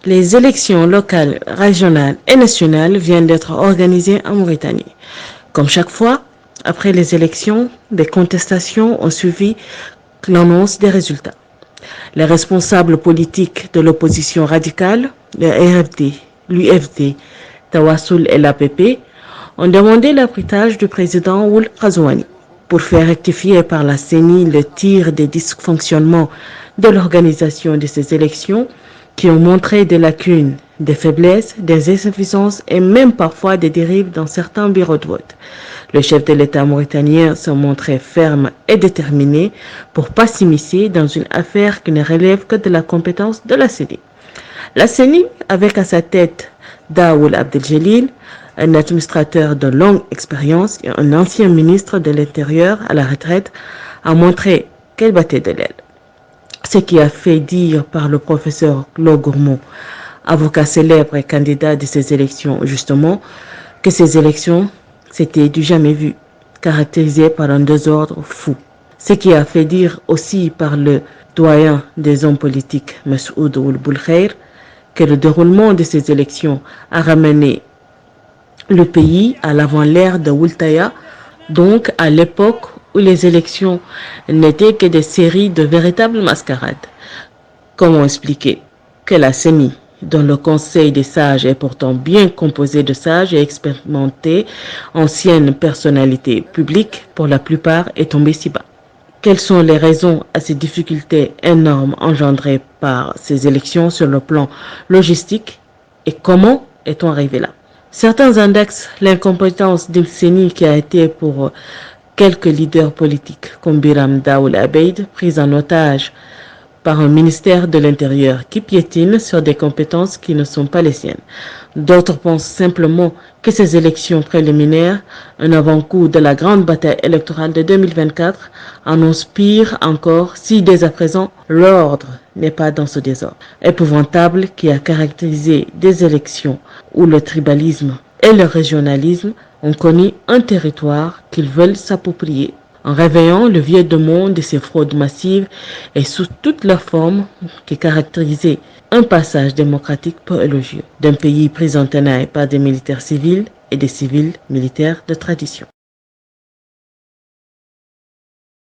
Les élections locales, régionales et nationales viennent d'être organisées en Mauritanie. Comme chaque fois, après les élections, des contestations ont suivi l'annonce des résultats. Les responsables politiques de l'opposition radicale, le RFD, l'UFD, Tawassul et l'APP, ont demandé l'arbitrage du président Ould Ghazouani pour faire rectifier par la CENI le tir des dysfonctionnements de l'organisation de ces élections qui ont montré des lacunes, des faiblesses, des insuffisances et même parfois des dérives dans certains bureaux de vote. Le chef de l'État mauritanien se montrait ferme et déterminé pour ne pas s'immiscer dans une affaire qui ne relève que de la compétence de la CENI. La CENI, avec à sa tête Daoul Abdeljelil, un administrateur de longue expérience et un ancien ministre de l'Intérieur à la retraite, a montré qu'elle battait de l'aile. Ce qui a fait dire par le professeur Claude Gourmand, avocat célèbre et candidat de ces élections, justement, que ces élections, c'était du jamais vu, caractérisé par un désordre fou. Ce qui a fait dire aussi par le doyen des hommes politiques, Massoud Ould Boulkhair, que le déroulement de ces élections a ramené le pays à l'avant-l'ère de Oultaya, donc à l'époque où les élections n'étaient que des séries de véritables mascarades. Comment expliquer que la CENI, dont le Conseil des sages est pourtant bien composé de sages et expérimentés, anciennes personnalités publiques, pour la plupart est tombée si bas? Quelles sont les raisons à ces difficultés énormes engendrées par ces élections sur le plan logistique et comment est-on arrivé là? Certains indexent l'incompétence de CENI qui a été pour quelques leaders politiques comme Biram Daoul Abeid, pris en otage par un ministère de l'Intérieur qui piétine sur des compétences qui ne sont pas les siennes. D'autres pensent simplement que ces élections préliminaires, un avant-goût de la grande bataille électorale de 2024, annoncent pire encore si dès à présent l'ordre n'est pas dans ce désordre épouvantable qui a caractérisé des élections où le tribalisme et le régionalisme ont connu un territoire qu'ils veulent s'approprier, en réveillant le vieux démon de ces fraudes massives et sous toutes leurs formes qui caractérisaient un passage démocratique peu élogieux d'un pays pris en tenaille par des militaires civils et des civils militaires de tradition.